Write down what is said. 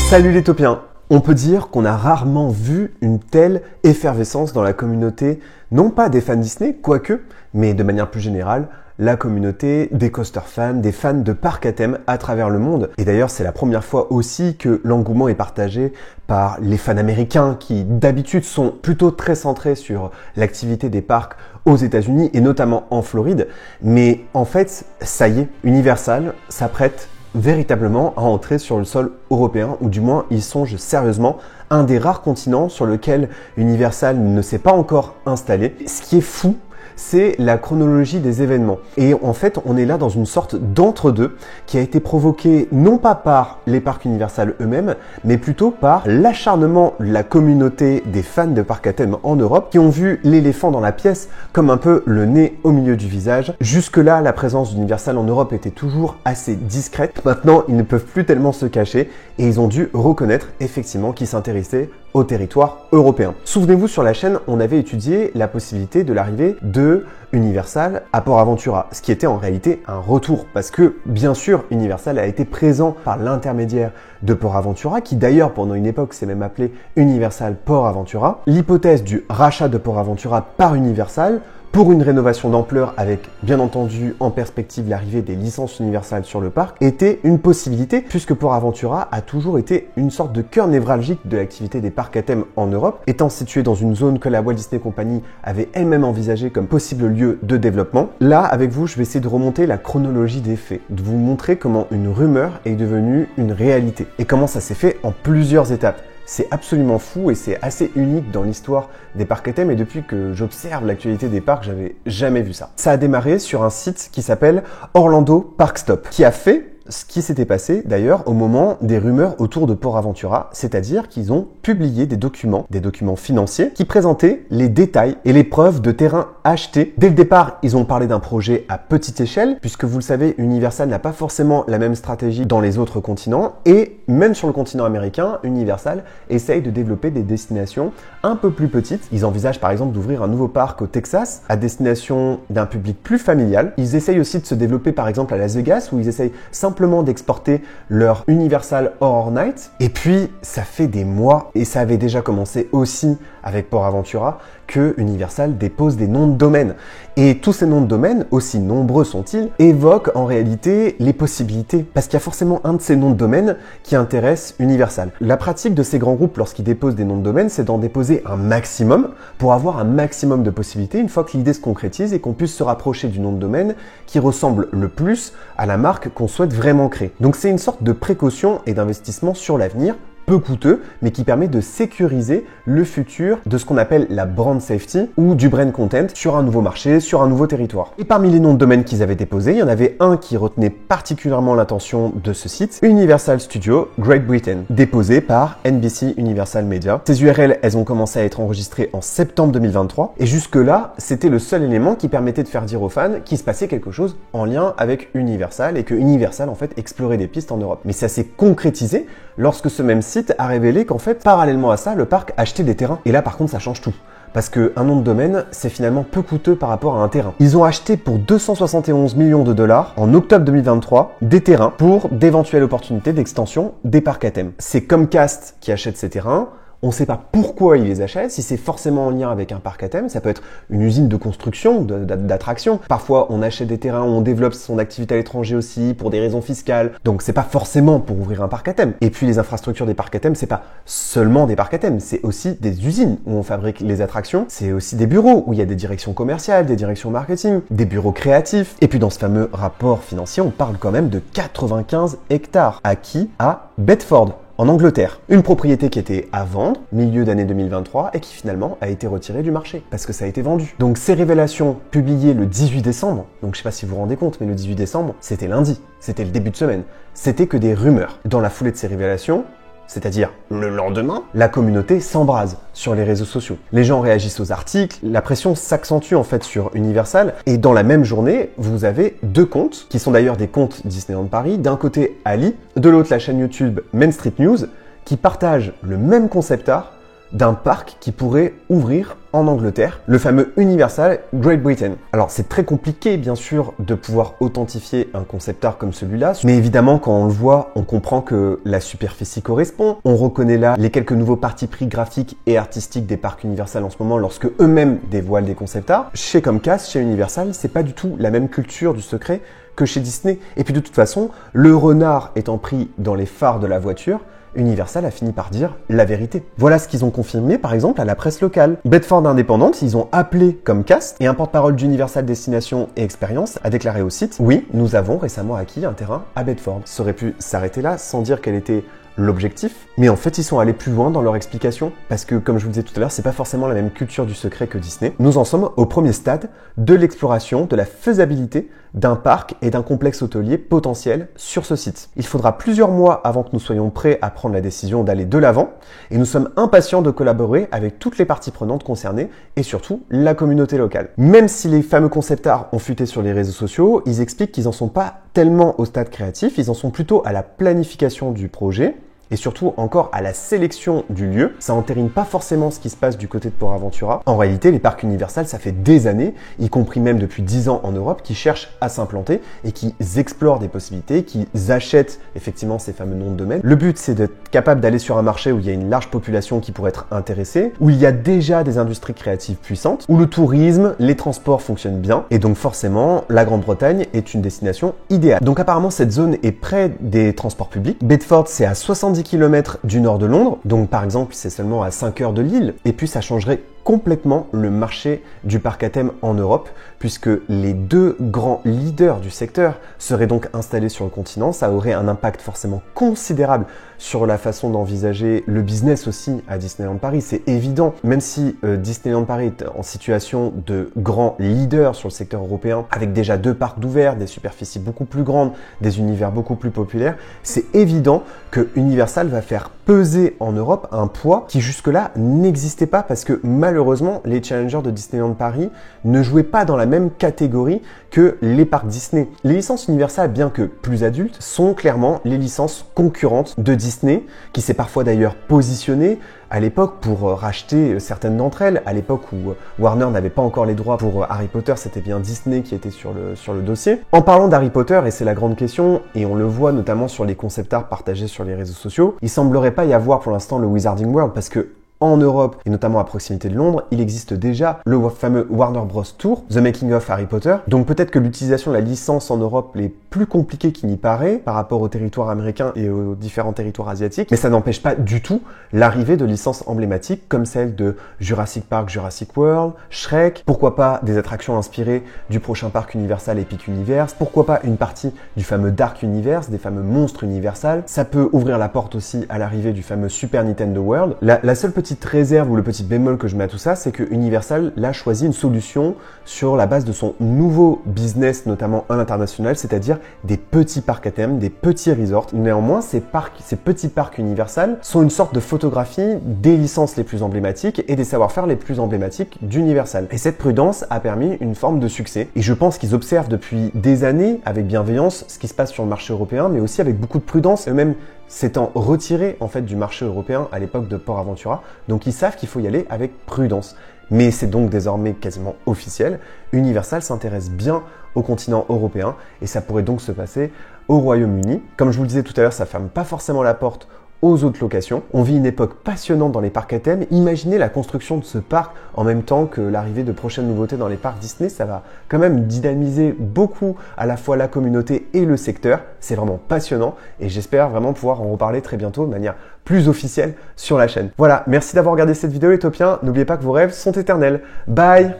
Salut les topiens! On peut dire qu'on a rarement vu une telle effervescence dans la communauté, non pas des fans Disney, quoique, mais de manière plus générale, la communauté des coaster fans, des fans de parcs à thème à travers le monde. Et d'ailleurs, c'est la première fois aussi que l'engouement est partagé par les fans américains qui d'habitude sont plutôt très centrés sur l'activité des parcs aux États-Unis et notamment en Floride. Mais en fait, ça y est, Universal s'apprête véritablement à entrer sur le sol européen, ou du moins ils songent sérieusement, un des rares continents sur lequel Universal ne s'est pas encore installé. Ce qui est fou, c'est la chronologie des événements. Et en fait, on est là dans une sorte d'entre-deux qui a été provoqué non pas par les parcs Universal eux-mêmes, mais plutôt par l'acharnement de la communauté des fans de parcs à thème en Europe qui ont vu l'éléphant dans la pièce comme un peu le nez au milieu du visage. Jusque-là, la présence d'Universal en Europe était toujours assez discrète. Maintenant, ils ne peuvent plus tellement se cacher et ils ont dû reconnaître effectivement qu'ils s'intéressaient au territoire européen. Souvenez-vous, sur la chaîne, on avait étudié la possibilité de l'arrivée de Universal à Port Aventura, ce qui était en réalité un retour, parce que bien sûr Universal a été présent par l'intermédiaire de Port Aventura, qui d'ailleurs pendant une époque s'est même appelé Universal Port Aventura. L'hypothèse du rachat de Port Aventura par Universal pour une rénovation d'ampleur avec bien entendu en perspective l'arrivée des licences Universal sur le parc était une possibilité, puisque Port Aventura a toujours été une sorte de cœur névralgique de l'activité des parcs à thème en Europe, étant situé dans une zone que la Walt Disney Company avait elle-même envisagée comme possible lieu de développement. Là, avec vous, je vais essayer de remonter la chronologie des faits, de vous montrer comment une rumeur est devenue une réalité et comment ça s'est fait en plusieurs étapes. C'est absolument fou et c'est assez unique dans l'histoire des parcs à thème, et depuis que j'observe l'actualité des parcs, j'avais jamais vu ça. Ça a démarré sur un site qui s'appelle Orlando Park Stop, qui a fait ce qui s'était passé d'ailleurs au moment des rumeurs autour de Port Aventura, c'est-à-dire qu'ils ont publié des documents financiers qui présentaient les détails et les preuves de terrain achetés. Dès le départ, ils ont parlé d'un projet à petite échelle, puisque vous le savez, Universal n'a pas forcément la même stratégie dans les autres continents, et même sur le continent américain, Universal essaye de développer des destinations un peu plus petites. Ils envisagent par exemple d'ouvrir un nouveau parc au Texas à destination d'un public plus familial. Ils essayent aussi de se développer par exemple à Las Vegas, où ils essayent simplement d'exporter leur Universal Horror Night. Et puis, ça fait des mois, et ça avait déjà commencé aussi avec Port Aventura, que Universal dépose des noms de domaine. Et tous ces noms de domaine, aussi nombreux sont-ils, évoquent en réalité les possibilités. Parce qu'il y a forcément un de ces noms de domaine qui intéresse Universal. La pratique de ces grands groupes lorsqu'ils déposent des noms de domaine, c'est d'en déposer un maximum pour avoir un maximum de possibilités une fois que l'idée se concrétise et qu'on puisse se rapprocher du nom de domaine qui ressemble le plus à la marque qu'on souhaite vraiment créer. Donc c'est une sorte de précaution et d'investissement sur l'avenir, peu coûteux, mais qui permet de sécuriser le futur de ce qu'on appelle la brand safety ou du brand content sur un nouveau marché, sur un nouveau territoire. Et parmi les noms de domaine qu'ils avaient déposés, il y en avait un qui retenait particulièrement l'attention de ce site, Universal Studios Great Britain, déposé par NBC Universal Media. Ces URL, elles ont commencé à être enregistrées en septembre 2023, et jusque-là, c'était le seul élément qui permettait de faire dire aux fans qu'il se passait quelque chose en lien avec Universal et que Universal en fait explorait des pistes en Europe. Mais ça s'est concrétisé lorsque ce même site a révélé qu'en fait, parallèlement à ça, le parc achetait des terrains. Et là, par contre, ça change tout. Parce qu'un nom de domaine, c'est finalement peu coûteux par rapport à un terrain. Ils ont acheté pour 271 millions de dollars en octobre 2023 des terrains pour d'éventuelles opportunités d'extension des parcs à thème. C'est Comcast qui achète ces terrains. On ne sait pas pourquoi ils les achètent, si c'est forcément en lien avec un parc à thème, ça peut être une usine de construction, d'attraction. Parfois, on achète des terrains où on développe son activité à l'étranger aussi pour des raisons fiscales. Donc, c'est pas forcément pour ouvrir un parc à thème. Et puis, les infrastructures des parcs à thème, c'est pas seulement des parcs à thème, c'est aussi des usines où on fabrique les attractions. C'est aussi des bureaux où il y a des directions commerciales, des directions marketing, des bureaux créatifs. Et puis, dans ce fameux rapport financier, on parle quand même de 95 hectares acquis à Bedford, en Angleterre. Une propriété qui était à vendre, milieu d'année 2023, et qui finalement a été retirée du marché, parce que ça a été vendu. Donc ces révélations publiées le 18 décembre, donc je sais pas si vous vous rendez compte, mais le 18 décembre, c'était lundi, c'était le début de semaine, c'était que des rumeurs. Dans la foulée de ces révélations, c'est-à-dire le lendemain, la communauté s'embrase sur les réseaux sociaux. Les gens réagissent aux articles, la pression s'accentue en fait sur Universal, et dans la même journée, vous avez deux comptes, qui sont d'ailleurs des comptes Disneyland Paris, d'un côté Ali, de l'autre la chaîne YouTube Main Street News, qui partagent le même concept art, d'un parc qui pourrait ouvrir en Angleterre, le fameux Universal Great Britain. Alors c'est très compliqué bien sûr de pouvoir authentifier un concept art comme celui-là, mais évidemment quand on le voit, on comprend que la superficie correspond. On reconnaît là les quelques nouveaux partis pris graphiques et artistiques des parcs Universal en ce moment lorsque eux-mêmes dévoilent des concept art. Chez Comcast, chez Universal, c'est pas du tout la même culture du secret que chez Disney. Et puis de toute façon, le renard étant pris dans les phares de la voiture, Universal a fini par dire la vérité. Voilà ce qu'ils ont confirmé par exemple à la presse locale. Bedford Indépendante, ils ont appelé Comcast et un porte-parole d'Universal Destination et Expérience a déclaré au site « Oui, nous avons récemment acquis un terrain à Bedford ». Ça aurait pu s'arrêter là sans dire quel était l'objectif, mais en fait ils sont allés plus loin dans leur explication parce que comme je vous disais tout à l'heure, c'est pas forcément la même culture du secret que Disney. Nous en sommes au premier stade de l'exploration de la faisabilité d'un parc et d'un complexe hôtelier potentiel sur ce site. Il faudra plusieurs mois avant que nous soyons prêts à prendre la décision d'aller de l'avant et nous sommes impatients de collaborer avec toutes les parties prenantes concernées et surtout la communauté locale. Même si les fameux concept art ont fuité sur les réseaux sociaux, ils expliquent qu'ils en sont pas tellement au stade créatif, ils en sont plutôt à la planification du projet et surtout encore à la sélection du lieu. Ça entérine pas forcément ce qui se passe du côté de Port Aventura. En réalité, les parcs Universal, ça fait des années, y compris même depuis 10 ans en Europe, qui cherchent à s'implanter et qui explorent des possibilités, qui achètent effectivement ces fameux noms de domaine. Le but, c'est d'être capable d'aller sur un marché où il y a une large population qui pourrait être intéressée, où il y a déjà des industries créatives puissantes, où le tourisme, les transports fonctionnent bien, et donc forcément, la Grande-Bretagne est une destination idéale. Donc apparemment, cette zone est près des transports publics. Bedford, c'est à 70 km du nord de Londres, donc par exemple c'est seulement à 5 heures de Lille, et puis ça changerait complètement le marché du parc à thème en Europe, puisque les deux grands leaders du secteur seraient donc installés sur le continent. Ça aurait un impact forcément considérable sur la façon d'envisager le business aussi à Disneyland Paris. C'est évident, même si Disneyland Paris est en situation de grand leader sur le secteur européen, avec déjà 2 parcs d'ouverts, des superficies beaucoup plus grandes, des univers beaucoup plus populaires, c'est évident que Universal va faire peser en Europe un poids qui jusque-là n'existait pas parce que malheureusement, les challengers de Disneyland Paris ne jouaient pas dans la même catégorie que les parcs Disney. Les licences Universal, bien que plus adultes, sont clairement les licences concurrentes de Disney, qui s'est parfois d'ailleurs positionné à l'époque pour racheter certaines d'entre elles. À l'époque où Warner n'avait pas encore les droits pour Harry Potter, c'était bien Disney qui était sur le dossier. En parlant d'Harry Potter, et c'est la grande question, et on le voit notamment sur les concept art partagés sur les réseaux sociaux, il semblerait pas y avoir pour l'instant le Wizarding World parce que en Europe, et notamment à proximité de Londres, il existe déjà le fameux Warner Bros. Tour, The Making of Harry Potter. Donc peut-être que l'utilisation de la licence en Europe est plus compliquée qu'il n'y paraît par rapport au territoire américain et aux différents territoires asiatiques, mais ça n'empêche pas du tout l'arrivée de licences emblématiques comme celle de Jurassic Park, Jurassic World, Shrek, pourquoi pas des attractions inspirées du prochain parc Universal Epic Universe, pourquoi pas une partie du fameux Dark Universe, des fameux monstres Universal. Ça peut ouvrir la porte aussi à l'arrivée du fameux Super Nintendo World. La seule petite réserve ou le petit bémol que je mets à tout ça, c'est que Universal l'a choisi une solution sur la base de son nouveau business, notamment à l'international, c'est-à-dire des petits parcs à thème, des petits resorts. Néanmoins, ces petits parcs Universal sont une sorte de photographie des licences les plus emblématiques et des savoir-faire les plus emblématiques d'Universal. Et cette prudence a permis une forme de succès. Et je pense qu'ils observent depuis des années, avec bienveillance, ce qui se passe sur le marché européen, mais aussi avec beaucoup de prudence, eux-mêmes s'étant retirés en fait du marché européen à l'époque de Port Aventura. Donc ils savent qu'il faut y aller avec prudence. Mais c'est donc désormais quasiment officiel. Universal s'intéresse bien au continent européen et ça pourrait donc se passer au Royaume-Uni. Comme je vous le disais tout à l'heure, ça ferme pas forcément la porte aux autres locations. On vit une époque passionnante dans les parcs à thème. Imaginez la construction de ce parc en même temps que l'arrivée de prochaines nouveautés dans les parcs Disney. Ça va quand même dynamiser beaucoup à la fois la communauté et le secteur. C'est vraiment passionnant et j'espère vraiment pouvoir en reparler très bientôt de manière plus officielle sur la chaîne. Voilà, merci d'avoir regardé cette vidéo les Taupiens. N'oubliez pas que vos rêves sont éternels. Bye!